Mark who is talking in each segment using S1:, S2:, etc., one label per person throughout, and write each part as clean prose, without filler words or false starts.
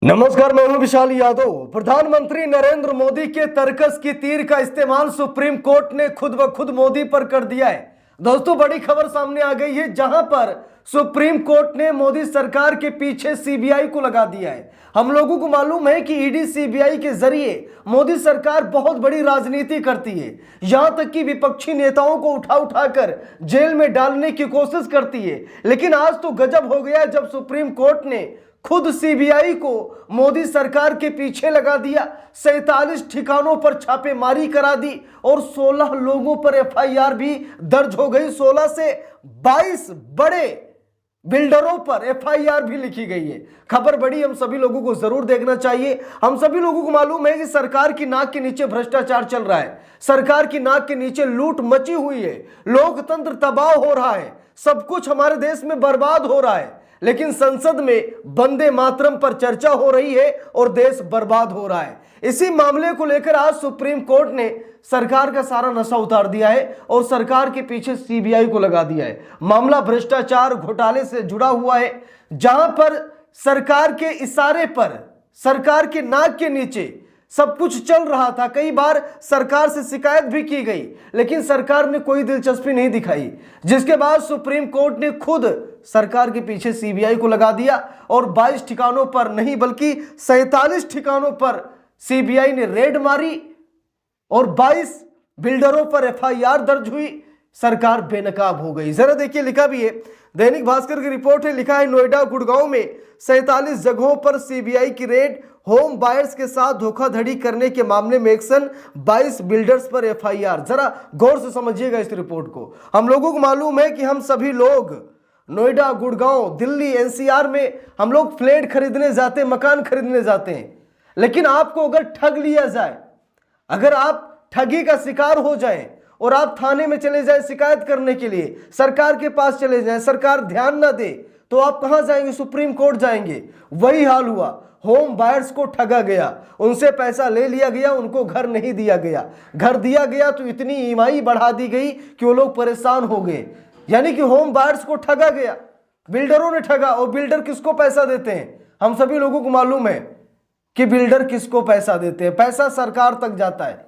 S1: नमस्कार, मैं हूं विशाल यादव। प्रधानमंत्री नरेंद्र मोदी के तर्कस की तीर का इस्तेमाल सुप्रीम कोर्ट ने खुद ब खुद मोदी पर कर दिया है। दोस्तों, बड़ी खबर सामने आ गई है, जहां पर सुप्रीम कोर्ट ने मोदी सरकार के पीछे सीबीआई को लगा दिया है। हम लोगों को मालूम है कि ईडी सीबीआई के जरिए मोदी सरकार बहुत बड़ी राजनीति करती है, यहां तक कि विपक्षी नेताओं को उठा उठाकर जेल में डालने की कोशिश करती है। लेकिन आज तो गजब हो गया जब सुप्रीम कोर्ट ने खुद सीबीआई को मोदी सरकार के पीछे लगा दिया। 47 ठिकानों पर छापेमारी करा दी और 16 लोगों पर एफआईआर भी दर्ज हो गई। 16 से 22 बड़े बिल्डरों पर एफआईआर भी लिखी गई है। खबर बड़ी, हम सभी लोगों को जरूर देखना चाहिए। हम सभी लोगों को मालूम है कि सरकार की नाक के नीचे भ्रष्टाचार चल रहा है, सरकार की नाक के नीचे लूट मची हुई है, लोकतंत्र तबाह हो रहा है, सब कुछ हमारे देश में बर्बाद हो रहा है। लेकिन संसद में वंदे मातरम पर चर्चा हो रही है और देश बर्बाद हो रहा है। इसी मामले को लेकर आज सुप्रीम कोर्ट ने सरकार का सारा नशा उतार दिया है और सरकार के पीछे सीबीआई को लगा दिया है। मामला भ्रष्टाचार घोटाले से जुड़ा हुआ है, जहां पर सरकार के इशारे पर, सरकार के नाक के नीचे सब कुछ चल रहा था। कई बार सरकार से शिकायत भी की गई, लेकिन सरकार ने कोई दिलचस्पी नहीं दिखाई, जिसके बाद सुप्रीम कोर्ट ने खुद सरकार के पीछे सीबीआई को लगा दिया और 22 ठिकानों पर नहीं बल्कि 47 ठिकानों पर सीबीआई ने रेड मारी और 22 बिल्डरों पर एफआईआर दर्ज हुई। सरकार बेनकाब हो गई। जरा देखिए, लिखा भी है, दैनिक भास्कर की रिपोर्ट है, लिखा है नोएडा गुड़गांव में 47 जगहों पर सीबीआई की रेड, होम बायर्स के साथ धोखाधड़ी करने के मामले में एक्शन, 22 बिल्डर्स पर एफआईआर। जरा गौर से समझिएगा इस रिपोर्ट को। हम लोगों को मालूम है कि हम सभी लोग नोएडा, गुड़गांव, दिल्ली, एनसीआर में हम लोग फ्लैट खरीदने जाते हैं, मकान खरीदने जाते हैं। लेकिन आपको अगर ठग लिया जाए, अगर आप ठगी का शिकार हो जाए और आप थाने में चले जाए शिकायत करने के लिए, सरकार के पास चले जाए, सरकार ध्यान ना दे, तो आप कहां जाएंगे? सुप्रीम कोर्ट जाएंगे। वही हाल हुआ, होम बायर्स को ठगा गया, उनसे पैसा ले लिया गया, उनको घर नहीं दिया गया। घर दिया गया तो इतनी ईएमआई बढ़ा दी गई कि वो लोग परेशान हो गए। यानी कि होम बायर्स को ठगा गया, बिल्डरों ने ठगा। और बिल्डर किसको पैसा देते हैं? हम सभी लोगों को मालूम है कि बिल्डर किसको पैसा देते हैं। पैसा सरकार तक जाता है,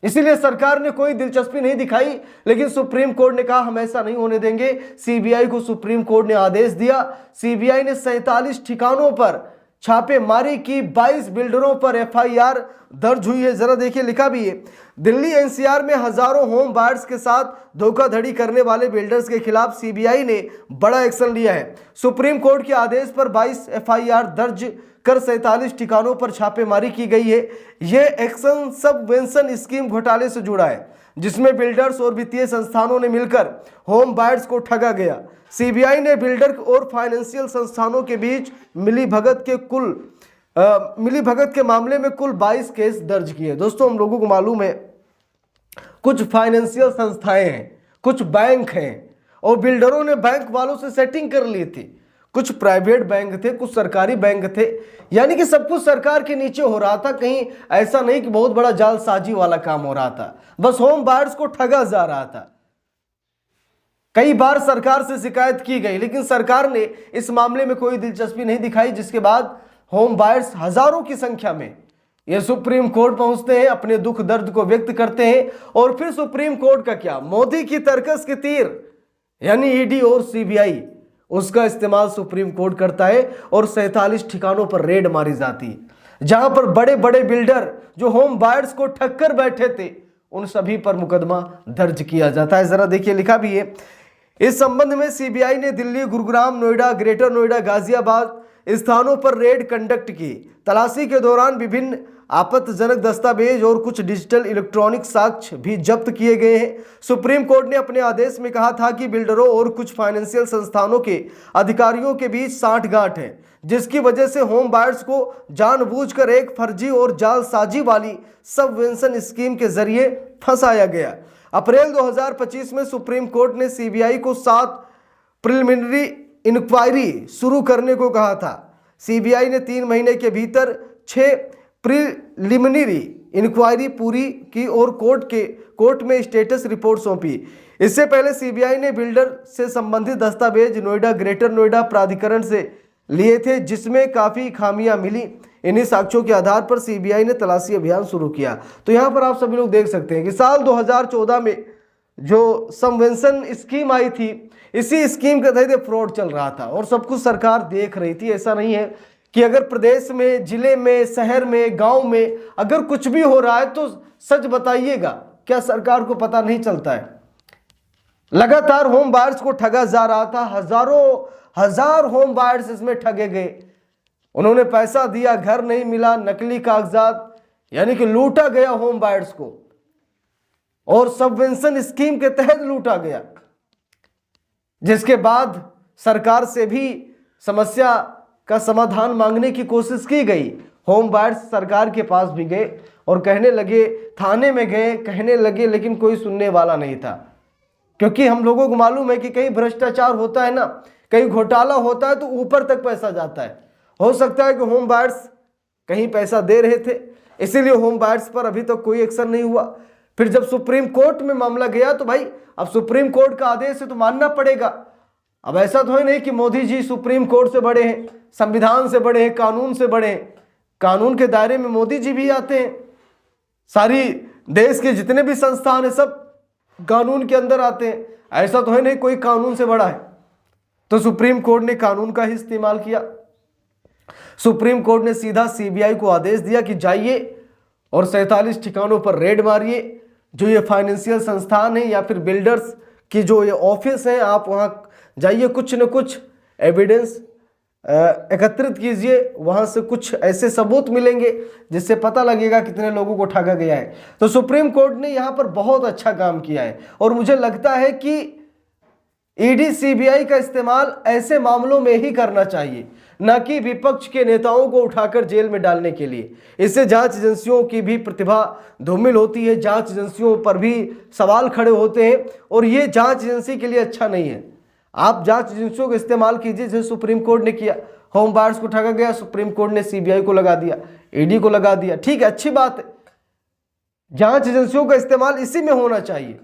S1: इसीलिए सरकार ने कोई दिलचस्पी नहीं दिखाई। लेकिन सुप्रीम कोर्ट ने कहा हम ऐसा नहीं होने देंगे। सीबीआई को सुप्रीम कोर्ट ने आदेश दिया। सीबीआई ने 47 ठिकानों पर छापेमारी की, 22 बिल्डरों पर एफआईआर दर्ज हुई है। जरा देखिए, लिखा भी है, दिल्ली एनसीआर में हजारों होम बायर्स के साथ धोखाधड़ी करने वाले बिल्डर्स के खिलाफ सीबीआई ने बड़ा एक्शन लिया है। सुप्रीम कोर्ट के आदेश पर 22 एफआईआर दर्ज कर 47 ठिकानों पर छापेमारी की गई है। यह एक्शन सबवेंशन स्कीम घोटाले से जुड़ा है, जिसमें बिल्डर्स और वित्तीय संस्थानों ने मिलकर होम बायर्स को ठगा गया। सीबीआई ने बिल्डर और फाइनेंशियल संस्थानों के बीच मिलीभगत के मामले में कुल 22 केस दर्ज किए। दोस्तों, हम लोगों को मालूम है कुछ फाइनेंशियल संस्थाएं हैं, कुछ बैंक हैं, और बिल्डरों ने बैंक वालों से सेटिंग कर ली थी। कुछ प्राइवेट बैंक थे, कुछ सरकारी बैंक थे, यानी कि सब कुछ सरकार के नीचे हो रहा था। कहीं ऐसा नहीं कि बहुत बड़ा जालसाजी वाला काम हो रहा था, बस होम बायर्स को ठगा जा रहा था। कई बार सरकार से शिकायत की गई, लेकिन सरकार ने इस मामले में कोई दिलचस्पी नहीं दिखाई, जिसके बाद होम बायर्स हजारों की संख्या में ये सुप्रीम कोर्ट पहुंचते हैं, अपने दुख दर्द को व्यक्त करते हैं। और फिर सुप्रीम कोर्ट का क्या, मोदी की तर्कस की तीर यानी ईडी और सीबीआई, उसका इस्तेमाल सुप्रीम कोर्ट करता है और 47 ठिकानों पर रेड मारी जाती है, जहां पर बड़े बड़े बिल्डर जो होम बायर्स को ठक्कर बैठे थे, उन सभी पर मुकदमा दर्ज किया जाता है। जरा देखिए, लिखा भी है, इस संबंध में सीबीआई ने दिल्ली, गुरुग्राम, नोएडा, ग्रेटर नोएडा, गाजियाबाद स्थानों पर रेड कंडक्ट की। तलाशी के दौरान विभिन्न आपत्तिजनक दस्तावेज और कुछ डिजिटल इलेक्ट्रॉनिक साक्ष्य भी जब्त किए गए हैं। सुप्रीम कोर्ट ने अपने आदेश में कहा था कि बिल्डरों और कुछ फाइनेंशियल संस्थानों के अधिकारियों के बीच साठगांठ है, जिसकी वजह से होम बायर्स को जानबूझकर एक फर्जी और जालसाजी वाली सबवेंशन स्कीम के जरिए फंसाया गया। अप्रैल 2025 में सुप्रीम कोर्ट ने सीबीआई को 7 प्रिलिमिनरी इंक्वायरी शुरू करने को कहा था। सीबीआई ने 3 महीने के भीतर 6 प्रिलिमिनरी इंक्वायरी पूरी की और कोर्ट में स्टेटस रिपोर्ट सौंपी। इससे पहले सीबीआई ने बिल्डर से संबंधित दस्तावेज नोएडा, ग्रेटर नोएडा प्राधिकरण से लिए थे, जिसमें काफी खामियां मिली। इन्हीं साक्ष्यों के आधार पर सीबीआई ने तलाशी अभियान शुरू किया। तो यहां पर आप सभी लोग देख सकते हैं कि साल 2014 में जो सबवेंशन स्कीम आई थी, इसी स्कीम के तहत फ्रॉड चल रहा था और सब कुछ सरकार देख रही थी। ऐसा नहीं है कि अगर प्रदेश में, जिले में, शहर में, गांव में अगर कुछ भी हो रहा है तो सच बताइएगा, क्या सरकार को पता नहीं चलता है? लगातार होम बायर्स को ठगा जा रहा था, हजार होम बायर्स इसमें ठगे गए। उन्होंने पैसा दिया, घर नहीं मिला, नकली कागजात, यानी कि लूटा गया होम बायर्स को और सबवेंशन स्कीम के तहत लूटा गया, जिसके बाद सरकार से भी समस्या का समाधान मांगने की कोशिश की गई। होम बायर्स सरकार के पास भी गए और कहने लगे, थाने में गए, कहने लगे, लेकिन कोई सुनने वाला नहीं था। क्योंकि हम लोगों को मालूम है कि कहीं भ्रष्टाचार होता है ना, कहीं घोटाला होता है तो ऊपर तक पैसा जाता है। हो सकता है कि होम बायर्स कहीं पैसा दे रहे थे, इसीलिए होम बायर्स पर अभी तक कोई एक्शन नहीं हुआ। फिर जब सुप्रीम कोर्ट में मामला गया तो भाई अब सुप्रीम कोर्ट का आदेश है तो मानना पड़ेगा। अब ऐसा तो है नहीं कि मोदी जी सुप्रीम कोर्ट से बड़े हैं, संविधान से बड़े हैं, कानून से बड़े हैं। कानून के दायरे में मोदी जी भी आते हैं। सारी देश के जितने भी संस्थान है सब कानून के अंदर आते हैं। ऐसा तो है नहीं कोई कानून से बड़ा है। तो सुप्रीम कोर्ट ने कानून का ही इस्तेमाल किया। सुप्रीम कोर्ट ने सीधा सीबीआई को आदेश दिया कि जाइए और 47 ठिकानों पर रेड मारिए। जो ये फाइनेंशियल संस्थान है या फिर बिल्डर्स की जो ये ऑफिस है, आप वहां जाइए, कुछ न कुछ एविडेंस एकत्रित कीजिए, वहां से कुछ ऐसे सबूत मिलेंगे जिससे पता लगेगा कितने लोगों को ठगा गया है। तो सुप्रीम कोर्ट ने यहां पर बहुत अच्छा काम किया है और मुझे लगता है कि ईडी सीबीआई का इस्तेमाल ऐसे मामलों में ही करना चाहिए, न कि विपक्ष के नेताओं को उठाकर जेल में डालने के लिए। इससे जांच एजेंसियों की भी प्रतिभा धूमिल होती है, जांच एजेंसियों पर भी सवाल खड़े होते हैं और ये जांच एजेंसी के लिए अच्छा नहीं है। आप जांच एजेंसियों का इस्तेमाल कीजिए जैसे सुप्रीम कोर्ट ने किया। होम बायर्स को ठगा गया, सुप्रीम कोर्ट ने सीबीआई को लगा दिया, ईडी को लगा दिया, ठीक है, अच्छी बात है। जांच एजेंसियों का इस्तेमाल इसी में होना चाहिए।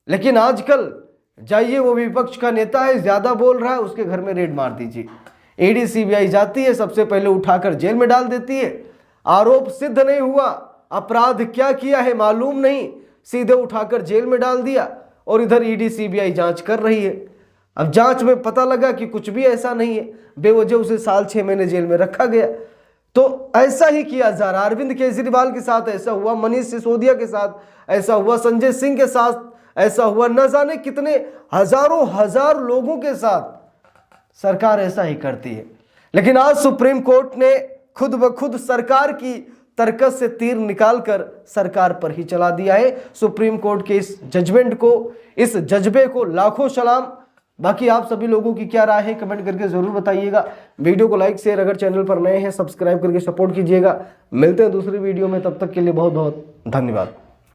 S1: लेकिन आजकल जाइए, वो विपक्ष का नेता है, ज्यादा बोल रहा है, उसके घर में रेड मार दीजिए। ईडी सीबीआई जाती है, सबसे पहले उठाकर जेल में डाल देती है। आरोप सिद्ध नहीं हुआ, अपराध क्या किया है मालूम नहीं, सीधे उठाकर जेल में डाल दिया और इधर ईडी सीबीआई जांच कर रही है। अब जांच में पता लगा कि कुछ भी ऐसा नहीं है, बेवजह उसे साल 6 महीने जेल में रखा गया। तो ऐसा ही किया जा रहा। अरविंद केजरीवाल के साथ ऐसा हुआ, मनीष सिसोदिया के साथ ऐसा हुआ, संजय सिंह के साथ ऐसा हुआ, न जाने कितने हजारों हजार लोगों के साथ सरकार ऐसा ही करती है। लेकिन आज सुप्रीम कोर्ट ने खुद ब खुद सरकार की तर्कस से तीर निकालकर सरकार पर ही चला दिया है। सुप्रीम कोर्ट के इस जजमेंट को, इस जज्बे को लाखों सलाम। बाकी आप सभी लोगों की क्या राय है कमेंट करके जरूर बताइएगा। वीडियो को लाइक शेयर, अगर चैनल पर नए हैं सब्सक्राइब करके सपोर्ट कीजिएगा। मिलते हैं दूसरी वीडियो में, तब तक के लिए बहुत बहुत धन्यवाद।